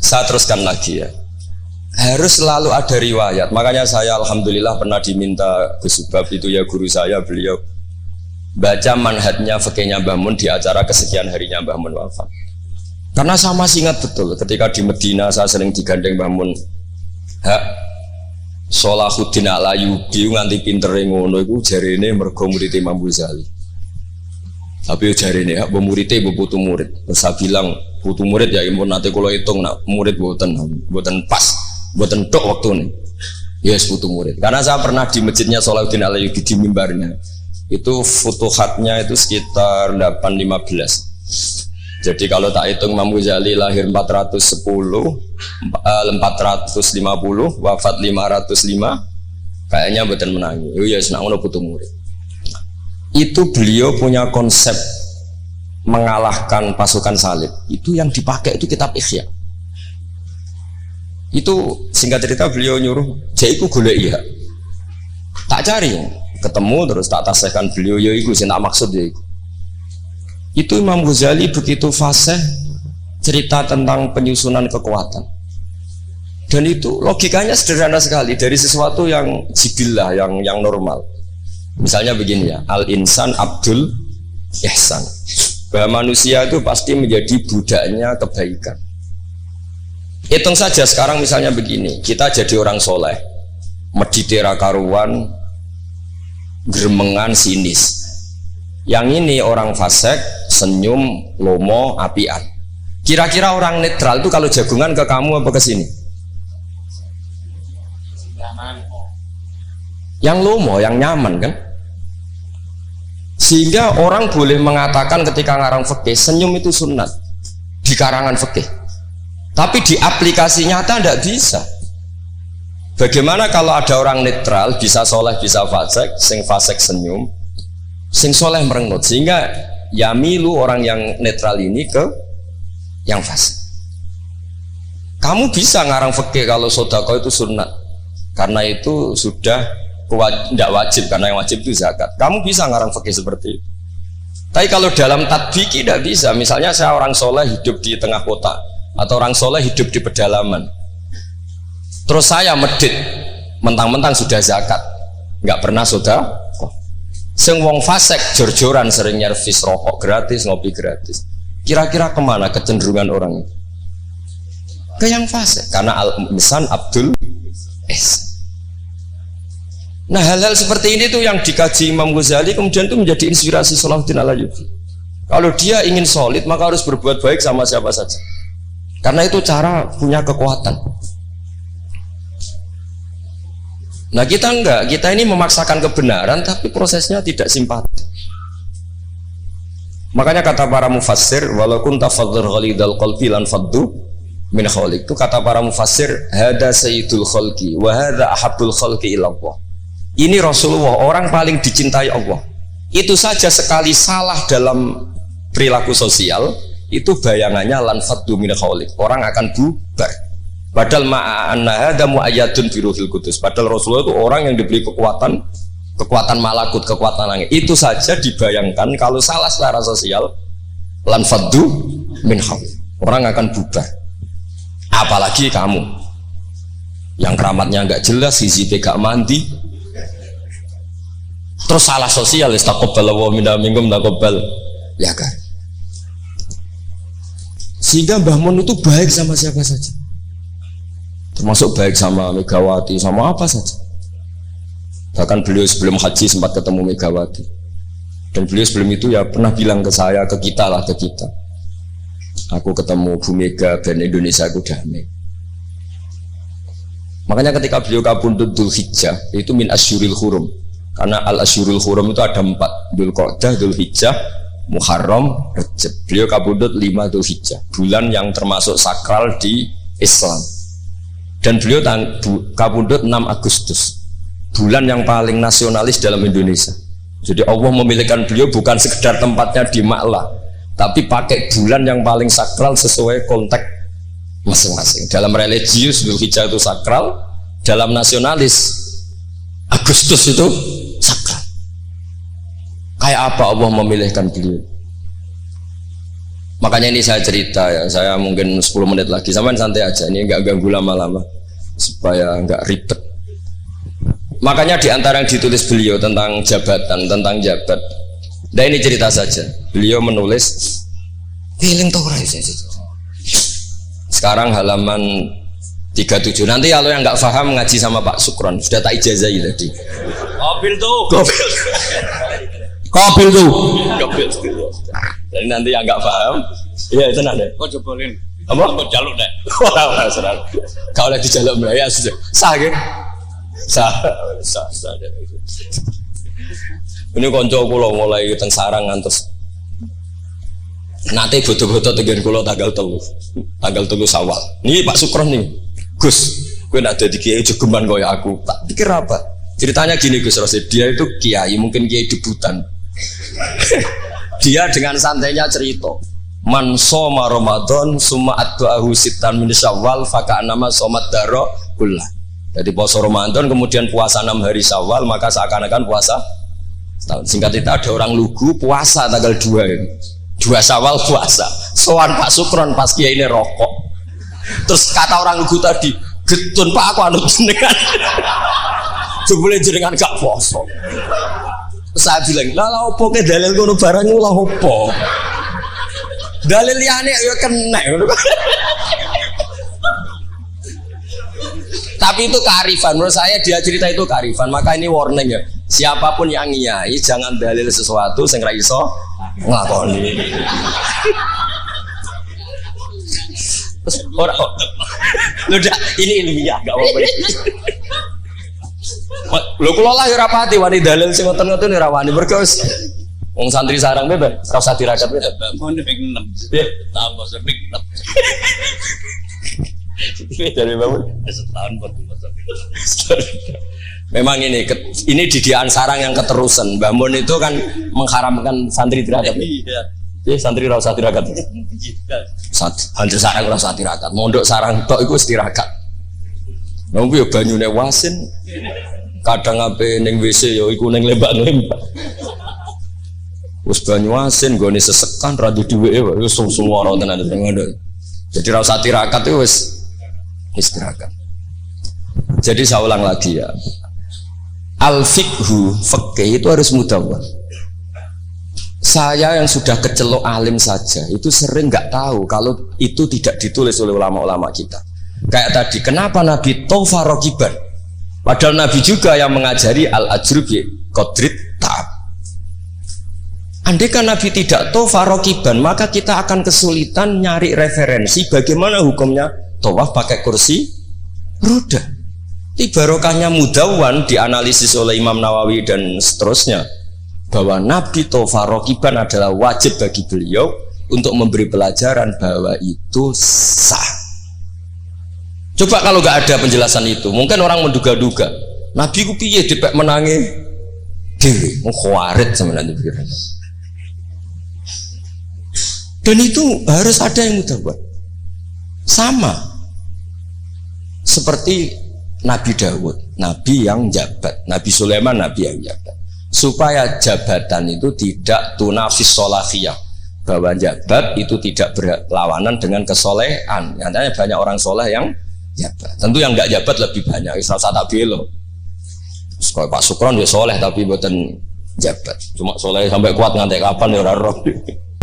Saya teruskan lagi ya. Harus selalu ada riwayat. Makanya saya alhamdulillah pernah diminta Gus Subab itu ya guru saya, beliau baca manhajnya fikihnya Mbah Mun di acara kesekian harinya Mbah Mun wafat. Karena saya masih ingat betul ketika di Medina saya sering digandeng Mbah Mun. Hak Sholahuddin Al-Ayyubi nganti pintere ngono iku jarene mergo murid Imam Ghazali. Tapi jarene hak muridé putu murid. Terus saya bilang putu murid ya impun nanti kula hitung nak murid mboten pas. Buatan tok waktu nih, yes putu murid. Karena saya pernah di masjidnya Sholahuddin Al-Ayyubi di mimbarnya, itu futuhatnya itu sekitar 815. Jadi kalau tak hitung Imam Ghazali lahir 410, 450, wafat 505, kayaknya buatan menangi. Oh yes, nak ngono putu murid. Itu beliau punya konsep mengalahkan pasukan salib. Itu yang dipakai itu kitab Ihya. Itu singkat cerita beliau nyuruh jaiku golek iya tak cari ketemu terus tak tasihkan beliau ya iku sing tak maksud ya itu Imam Ghazali begitu fasih cerita tentang penyusunan kekuatan dan itu logikanya sederhana sekali dari sesuatu yang jibillah yang normal. Misalnya begini ya, al insan abdul ihsan, bahwa manusia itu pasti menjadi budaknya kebaikan. Hitung saja sekarang misalnya begini, kita jadi orang soleh, meditera karuan, gremengan sinis. Yang ini orang fasik, senyum, lomo, apian. Kira-kira orang netral itu kalau jagungan ke kamu apa ke sini? Yang lomo, yang nyaman kan? Sehingga orang boleh mengatakan ketika ngarang fikih, senyum itu sunat di karangan fikih. Tapi di aplikasi nyata tidak bisa. Bagaimana kalau ada orang netral, bisa soleh, bisa fasik, sing fasik senyum, sing soleh merengut, sehingga yamilu orang yang netral ini ke yang fasik. Kamu bisa ngarang fikih kalau sodako itu sunnah, karena itu sudah tidak wajib, karena yang wajib itu zakat. Kamu bisa ngarang fikih seperti itu. Tapi kalau dalam tatbiki tidak bisa. Misalnya saya orang soleh hidup di tengah kota, atau orang soleh hidup di pedalaman, terus saya medit mentang-mentang sudah zakat, nggak pernah sudah sing wong fasek jor-joran sering nyervis rokok gratis, ngopi gratis. Kira-kira kemana kecenderungan orang itu? Ke yang fasek, karena al-insan abdul ihsan. Nah hal-hal seperti ini tuh yang dikaji Imam Ghazali kemudian itu menjadi inspirasi Sholahuddin Al-Ayyubi. Kalau dia ingin solid maka harus berbuat baik sama siapa saja. Karena itu cara punya kekuatan. Nah kita enggak, kita ini memaksakan kebenaran tapi prosesnya tidak simpati. Makanya kata para mufassir, walaupun tafadzur ghalidal qalbi lan faddu min khaliq, itu kata para mufassir, hada sayyidul khalqi wa hada ahabbul khalqi ila Allah. Ini Rasulullah, orang paling dicintai Allah. Itu saja sekali salah dalam perilaku sosial, itu bayangannya lan faddu min khaliq, orang akan bubar. Padahal ma'anna hada muayyadun bi ruhil qudus. Padahal Rasulullah itu orang yang diberi kekuatan malakut, kekuatan langit. Itu saja dibayangkan kalau salah secara sosial lan faddu min khaliq, orang akan bubar. Apalagi kamu yang keramatnya nggak jelas, hizib gak mandi, terus salah sosial, istaqabbal wa minna minkum taqabbal ya kan. Sehingga Mbah Mun itu baik sama siapa saja, termasuk baik sama Megawati, sama apa saja. Bahkan beliau sebelum haji sempat ketemu Megawati, dan beliau sebelum itu ya pernah bilang ke saya, ke kita, aku ketemu Bu Mega dan Indonesia aku damai. Makanya ketika beliau kabundut Dzulhijjah itu min asyuril hurum, karena al asyurul hurum itu ada 4, Dzulqa'dah, Dzulhijjah, Muharram, Rajab. Beliau kabundut 5 Dzulhijjah, bulan yang termasuk sakral di Islam. Dan beliau kabundut 6 Agustus, bulan yang paling nasionalis dalam Indonesia. Jadi Allah memilihkan beliau bukan sekedar tempatnya di Ma'lah, tapi pakai bulan yang paling sakral sesuai konteks masing-masing. Dalam religius Dzulhijjah itu sakral, dalam nasionalis Agustus itu sakral. Kayak apa Allah memilihkan beliau? Makanya ini saya cerita ya, saya mungkin 10 menit lagi, sampai santai aja, ini nggak ganggu lama-lama supaya nggak ribet. Makanya di antara yang ditulis beliau tentang jabatan, tentang jabat. Nah ini cerita saja. Beliau menulis feeling tuh sekarang halaman 37. Nanti kalau yang nggak paham ngaji sama Pak Sukron, sudah tak ijazahi tadi. Kobil tuh. Jadi nanti yang nggak paham, iya itu nanti. Kok jebolin? Apa? Kok jaluk deh? Wah, serang. Kalau lagi jaluk Melayu sudah sah gitu. Sah. Ini konco kula mulai teng sarang ngantos. Nanti foto-foto tegen kula tanggal 3 Syawal. Nih Pak Sukron nih. Gus, gue nak jadi kiai jogeman kaya aku. Tak pikir apa? Ceritanya gini Gus Rosid, dia itu kiai, mungkin kiai debutan. Dia dengan santainya cerita, man soma Ramadan summa addu'ahu sitan min Syawal faka'annama somat daro kullah. Jadi puasa Ramadan kemudian puasa 6 hari Syawal, maka seakan-akan puasa setahun. Singkat cerita ada orang lugu puasa tanggal 2 ini. 2 Syawal puasa. Soan Pak Sukron pas kiai ini rokok. Terus kata orang lugu tadi, getun Pak aku anut jenengan. Jebule jenengan gak poso. Saya bilang, lah opo ke dalil ngono barang lah opo. Dalil liyane ya kena. Tapi itu kearifan, menurut saya dia cerita itu kearifan. Maka ini warning ya, siapapun yang ngiyai jangan dalil sesuatu sing ra iso nglakoni. Terus ora udah ini ilmiah gak apa-apa. Lho kula lah ya ora pati wani dalil sing ngoten-ngoten ora wani mergo wong santri sarang bebas ora usah dirakat bebas. Mon ping 6. Nggih, tambah seping 6. Iki dari bangun Setahun buat memang ini didikan sarang yang keterusan. Mbah Mun itu kan mengharamkan santri tirakat. Iya. Santri ora usah tirakat. Santri sarang ora usah tirakat. Mondok sarang tok iku wis tirakat. Nunggu ya banyune wasin. Kadang ape ning WC ya iku ning lembak-lembak. Wis banyu asin nggone sesekan ra duweke wis suwara tenan ngono. Jadi ra usah tirakat itu wis istirahat. Jadi saya ulang lagi ya. Al-fiqhu, fikih itu harus mudawwan. Saya yang sudah kecelok alim saja itu sering nggak tahu kalau itu tidak ditulis oleh ulama-ulama kita. Kayak tadi, kenapa Nabi tofa rokiban? Padahal Nabi juga yang mengajari al-ajru bi qadrit ta'ab. Andai kan Nabi tidak tofa rokiban, maka kita akan kesulitan nyari referensi bagaimana hukumnya tawaf pakai kursi roda. Barokahnya mudawwan dianalisis oleh Imam Nawawi dan seterusnya bahwa Nabi tofa rokiban adalah wajib bagi beliau untuk memberi pelajaran bahwa itu sah. Coba kalau nggak ada penjelasan itu, mungkin orang menduga-duga Nabi ku piye dipek menangi dewe, khawarit sebenarnya pikirannya. Dan itu harus ada yang mudawwan. Sama seperti Nabi Dawud, Nabi yang jabat, Nabi Sulaiman, Nabi yang jabat. Supaya jabatan itu tidak tunafis solafiyah, bahwa jabat itu tidak berlawanan dengan kesolehan. Nyatanya banyak orang soleh yang jabat. Tentu yang nggak jabat lebih banyak. Israel tak belo. Sekolah Pak Sukron dia soleh tapi bukan jabat. Cuma soleh sampai kuat ngantek kapan ya orang roh.